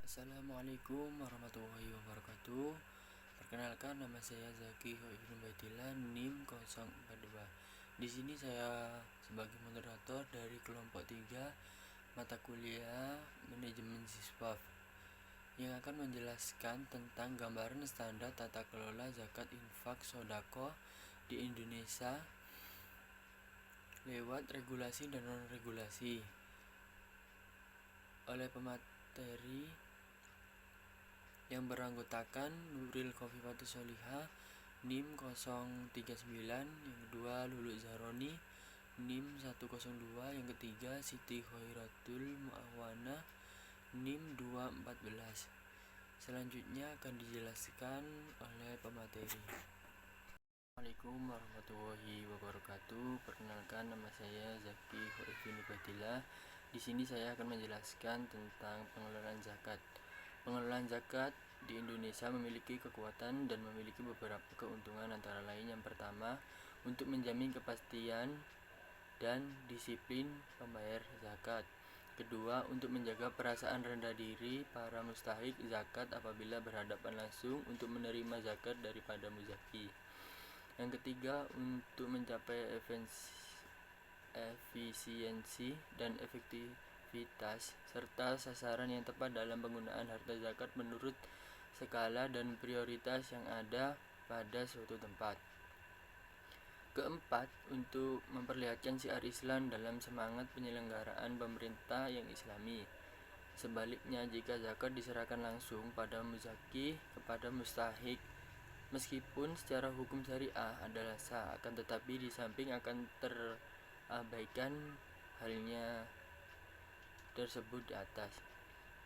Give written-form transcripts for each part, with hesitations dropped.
Assalamualaikum warahmatullahi wabarakatuh. Perkenalkan, nama saya Zaki Ibnu Baidillah, NIM 042. Di sini saya sebagai moderator dari kelompok 3 mata kuliah Manajemen Siswaf yang akan menjelaskan tentang gambaran standar tata kelola zakat infak sodako di Indonesia lewat regulasi dan non-regulasi oleh pemateri yang beranggotakan Nuril Khofifatus Solihah, NIM 039, yang kedua Lulu Zaroni, NIM 102, yang ketiga Siti Khairatul Mu'awana, NIM 214. Selanjutnya akan dijelaskan oleh pemateri. Assalamualaikum warahmatullahi wabarakatuh. Perkenalkan, nama saya Zaki Ibnu Baidillah. Di sini saya akan menjelaskan tentang pengelolaan zakat. Pengelolaan zakat di Indonesia memiliki kekuatan dan memiliki beberapa keuntungan, antara lain yang pertama, untuk menjamin kepastian dan disiplin pembayar zakat. Kedua, untuk menjaga perasaan rendah diri para mustahik zakat apabila berhadapan langsung untuk menerima zakat daripada muzaki. Yang ketiga, untuk mencapai efisiensi dan efektivitas serta sasaran yang tepat dalam penggunaan harta zakat menurut skala dan prioritas yang ada pada suatu tempat. Keempat, untuk memperlihatkan syiar Islam dalam semangat penyelenggaraan pemerintah yang islami. Sebaliknya, jika zakat diserahkan langsung pada muzaki kepada mustahik, meskipun secara hukum syariah adalah sah, akan tetapi di samping akan terabaikan halnya tersebut di atas.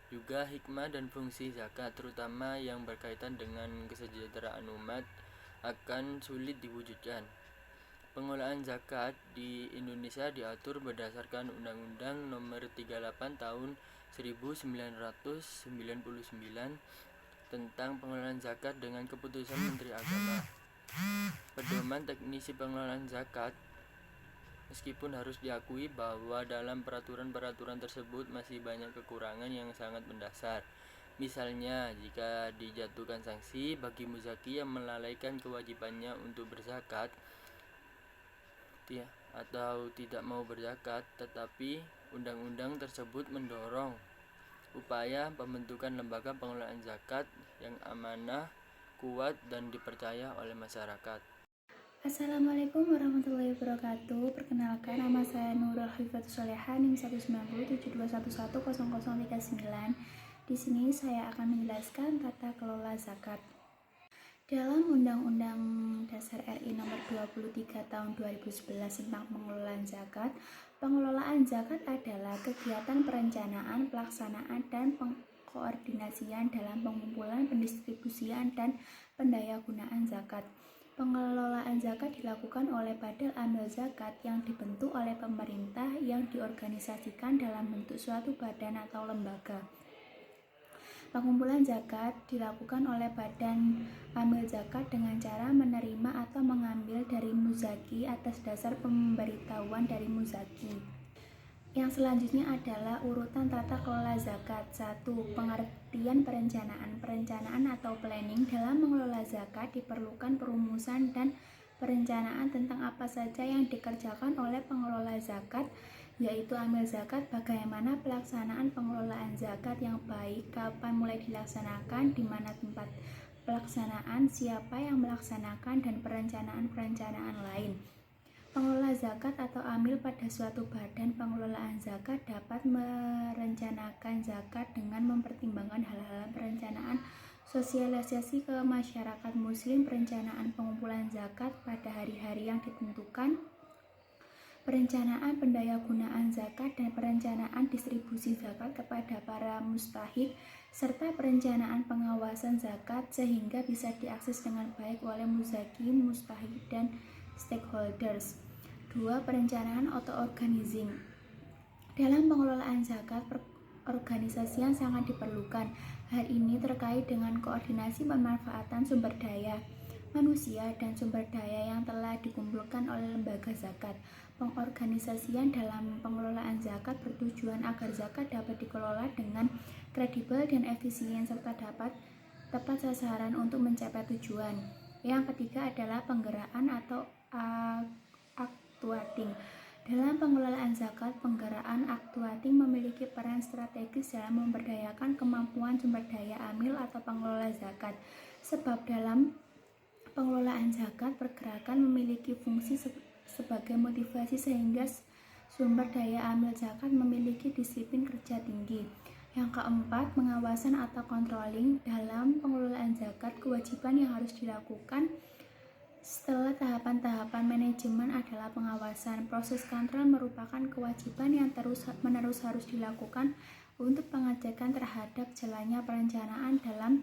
Juga hikmah dan fungsi zakat, terutama yang berkaitan dengan kesejahteraan umat, akan sulit diwujudkan. Pengelolaan zakat di Indonesia diatur berdasarkan Undang-Undang Nomor 38 Tahun 1999 tentang pengelolaan zakat dengan keputusan Menteri Agama. Pedoman teknisi pengelolaan zakat, meskipun harus diakui bahwa dalam peraturan-peraturan tersebut masih banyak kekurangan yang sangat mendasar. Misalnya, jika dijatuhkan sanksi bagi muzaki yang melalaikan kewajibannya untuk berzakat atau tidak mau berzakat, tetapi undang-undang tersebut mendorong upaya pembentukan lembaga pengelolaan zakat yang amanah, kuat, dan dipercaya oleh masyarakat. Assalamualaikum warahmatullahi wabarakatuh. Perkenalkan, nama saya Nuril Khofifatus Solihah, NIM 19072110039. Di sini saya akan menjelaskan tata kelola zakat. Dalam Undang-Undang Dasar RI Nomor 23 Tahun 2011 tentang pengelolaan zakat adalah kegiatan perencanaan, pelaksanaan, dan pengkoordinasian dalam pengumpulan, pendistribusian, dan pendayagunaan zakat. Pengelolaan zakat dilakukan oleh Badal Amil Zakat yang dibentuk oleh pemerintah yang diorganisasikan dalam bentuk suatu badan atau lembaga. Pengumpulan zakat dilakukan oleh Badan Amil Zakat dengan cara menerima atau mengambil dari muzaki atas dasar pemberitahuan dari muzaki. Yang selanjutnya adalah urutan tata kelola zakat. 1. Pengertian perencanaan. Perencanaan atau planning dalam mengelola zakat diperlukan perumusan dan perencanaan tentang apa saja yang dikerjakan oleh pengelola zakat, yaitu amil zakat, bagaimana pelaksanaan pengelolaan zakat yang baik, kapan mulai dilaksanakan, di mana tempat pelaksanaan, siapa yang melaksanakan, dan perencanaan-perencanaan lain. Pengelola zakat atau amil pada suatu badan pengelolaan zakat dapat merencanakan zakat dengan mempertimbangkan hal-hal perencanaan sosialisasi ke masyarakat muslim, perencanaan pengumpulan zakat pada hari-hari yang ditentukan, perencanaan pendayagunaan zakat, dan perencanaan distribusi zakat kepada para mustahik, serta perencanaan pengawasan zakat sehingga bisa diakses dengan baik oleh muzaki, mustahik, dan stakeholders. 2. Perencanaan atau organizing. Dalam pengelolaan zakat, organisasi yang sangat diperlukan. Hal ini terkait dengan koordinasi pemanfaatan sumber daya, manusia dan sumber daya yang telah dikumpulkan oleh lembaga zakat. Pengorganisasian dalam pengelolaan zakat bertujuan agar zakat dapat dikelola dengan kredibel dan efisien serta dapat tepat sasaran untuk mencapai tujuan. Yang ketiga adalah penggeraan atau actuating. Dalam pengelolaan zakat, penggeraan actuating memiliki peran strategis dalam memberdayakan kemampuan sumber daya amil atau pengelola zakat. Sebab dalam pengelolaan zakat, pergerakan memiliki fungsi sebagai motivasi sehingga sumber daya amil zakat memiliki disiplin kerja tinggi. Yang keempat, pengawasan atau controlling. Dalam pengelolaan zakat, kewajiban yang harus dilakukan setelah tahapan-tahapan manajemen adalah pengawasan. Proses kontrol merupakan kewajiban yang terus-menerus harus dilakukan untuk pengecekan terhadap jalannya perencanaan dalam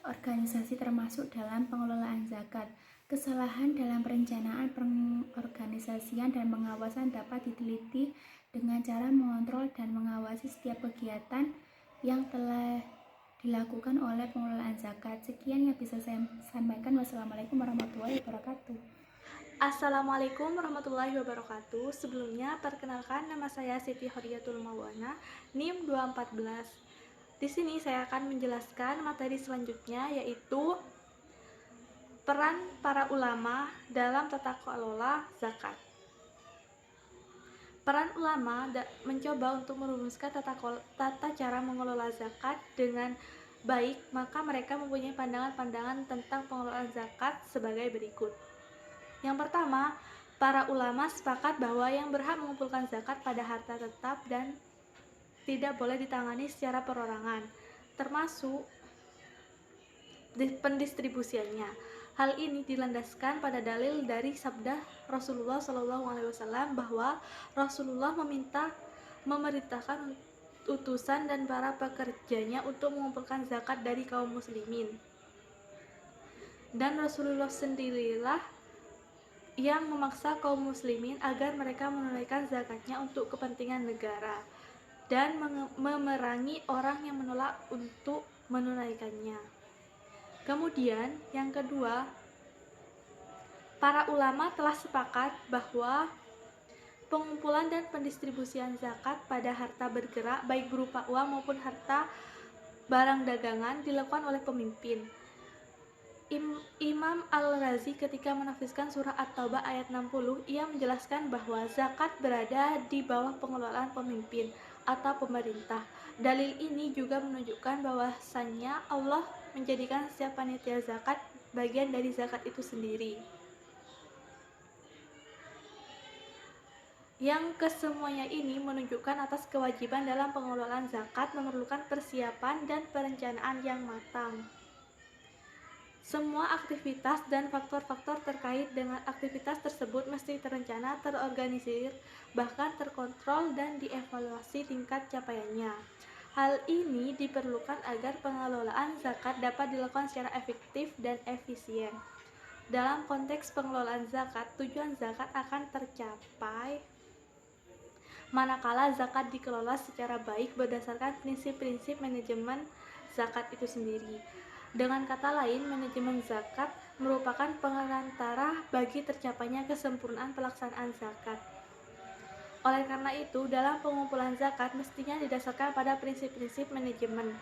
organisasi termasuk dalam pengelolaan zakat. Kesalahan dalam perencanaan, pengorganisasian, dan pengawasan dapat diteliti dengan cara mengontrol dan mengawasi setiap kegiatan yang telah dilakukan oleh pengelolaan zakat. Sekian yang bisa saya sampaikan. Wassalamualaikum warahmatullahi wabarakatuh. Assalamualaikum warahmatullahi wabarakatuh. Sebelumnya, perkenalkan nama saya Siti Horiyatul Maulana, NIM 214. Di sini saya akan menjelaskan materi selanjutnya, yaitu peran para ulama dalam tata kelola zakat. Peran ulama mencoba untuk merumuskan tata cara mengelola zakat dengan baik, maka mereka mempunyai pandangan-pandangan tentang pengelolaan zakat sebagai berikut. Yang pertama, para ulama sepakat bahwa yang berhak mengumpulkan zakat pada harta tetap dan tidak boleh ditangani secara perorangan, termasuk pendistribusiannya. Hal ini dilandaskan pada dalil dari sabda Rasulullah SAW bahwa Rasulullah memerintahkan utusan dan para pekerjanya untuk mengumpulkan zakat dari kaum muslimin. Dan Rasulullah sendirilah yang memaksa kaum muslimin agar mereka menunaikan zakatnya untuk kepentingan negara dan memerangi orang yang menolak untuk menunaikannya. Kemudian yang kedua, para ulama telah sepakat bahwa pengumpulan dan pendistribusian zakat pada harta bergerak baik berupa uang maupun harta barang dagangan dilakukan oleh pemimpin. Imam Al-Razi ketika menafsirkan surah At-Taubah ayat 60, ia menjelaskan bahwa zakat berada di bawah pengelolaan pemimpin atau pemerintah. Dalil ini juga menunjukkan bahwasannya Allah menjadikan setiap panitia zakat bagian dari zakat itu sendiri. Yang kesemuanya ini menunjukkan atas kewajiban dalam pengelolaan zakat memerlukan persiapan dan perencanaan yang matang. Semua aktivitas dan faktor-faktor terkait dengan aktivitas tersebut mesti terencana, terorganisir, bahkan terkontrol dan dievaluasi tingkat capaiannya. Hal ini diperlukan agar pengelolaan zakat dapat dilakukan secara efektif dan efisien. Dalam konteks pengelolaan zakat, tujuan zakat akan tercapai manakala zakat dikelola secara baik berdasarkan prinsip-prinsip manajemen zakat itu sendiri. Dengan kata lain, manajemen zakat merupakan pengarantara bagi tercapainya kesempurnaan pelaksanaan zakat. Oleh karena itu, dalam pengumpulan zakat mestinya didasarkan pada prinsip-prinsip manajemen.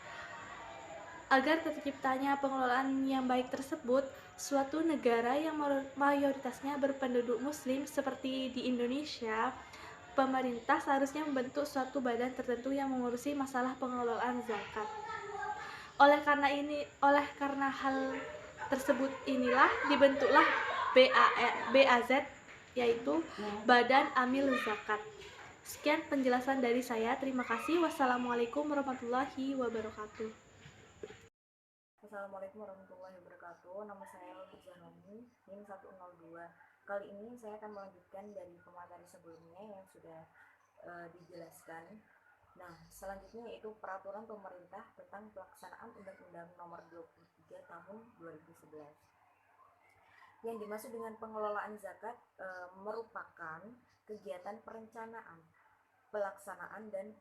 Agar terciptanya pengelolaan yang baik tersebut, suatu negara yang mayoritasnya berpenduduk muslim seperti di Indonesia, pemerintah seharusnya membentuk suatu badan tertentu yang mengurusi masalah pengelolaan zakat. Oleh karena hal tersebut inilah dibentuklah BAZ, yaitu Badan Amil Zakat. Sekian penjelasan dari saya. Terima kasih. Wassalamualaikum warahmatullahi wabarakatuh. Assalamualaikum warahmatullahi wabarakatuh. Nama saya Lutfi Zahroni, NIM 102. Kali ini saya akan melanjutkan dari pemateri sebelumnya yang sudah dijelaskan. Nah, selanjutnya yaitu peraturan pemerintah tentang pelaksanaan Undang-Undang Nomor 23 Tahun 2011. Yang dimaksud dengan pengelolaan zakat merupakan kegiatan perencanaan, pelaksanaan dan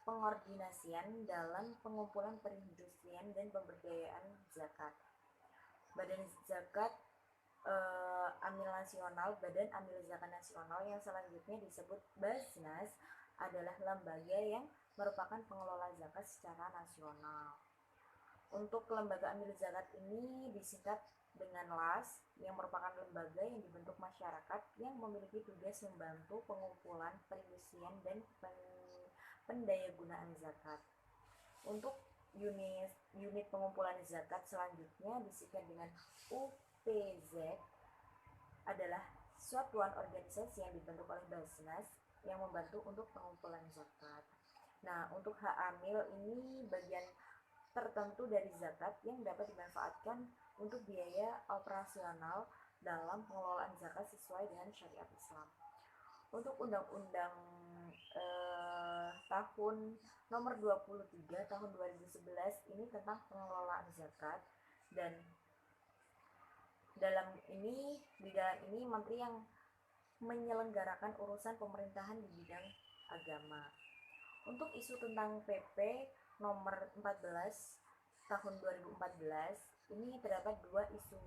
pengordinasian dalam pengumpulan, perindustrian dan pemberdayaan zakat. Badan Zakat Amil Nasional, Badan Amil Zakat Nasional yang selanjutnya disebut Basnas adalah lembaga yang merupakan pengelola zakat secara nasional. Untuk lembaga amil zakat ini disingkat dengan LAS, yang merupakan lembaga yang dibentuk masyarakat yang memiliki tugas membantu pengumpulan, pendistribusian, dan pendayagunaan zakat. Untuk unit pengumpulan zakat selanjutnya disingkat dengan UPZ, adalah satuan organisasi yang dibentuk oleh Basnas yang membantu untuk pengumpulan zakat. Nah, untuk hak amil ini bagian tertentu dari zakat yang dapat dimanfaatkan untuk biaya operasional dalam pengelolaan zakat sesuai dengan syariat Islam. Untuk Undang-Undang tahun nomor 23 tahun 2011 ini tentang pengelolaan zakat, dan di dalam ini menteri yang menyelenggarakan urusan pemerintahan di bidang agama. Untuk isu tentang PP nomor 14 tahun 2014 ini terdapat dua isu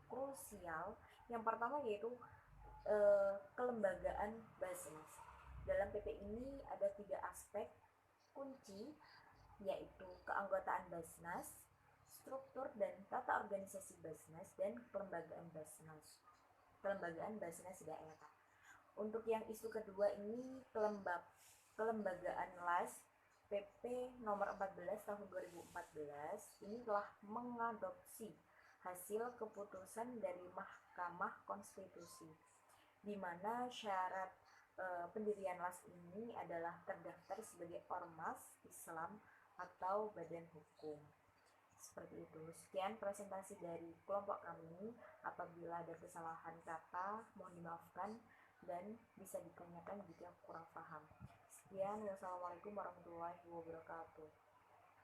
krusial. Yang pertama yaitu kelembagaan Basnas. Dalam PP ini ada 3 aspek kunci, yaitu keanggotaan Basnas, struktur dan tata organisasi Basnas, dan kelembagaan Basnas. Kelembagaan Basnas daerah. Untuk yang isu kedua ini kelembagaan LAS, PP nomor 14 tahun 2014 ini telah mengadopsi hasil keputusan dari Mahkamah Konstitusi, di mana syarat pendirian LAS ini adalah terdaftar sebagai ormas Islam atau badan hukum. Seperti itu. Sekian presentasi dari kelompok kami. Apabila ada kesalahan kata, mohon dimaafkan dan bisa ditanyakan jika kurang paham. Sekian, wassalamualaikum warahmatullahi wabarakatuh.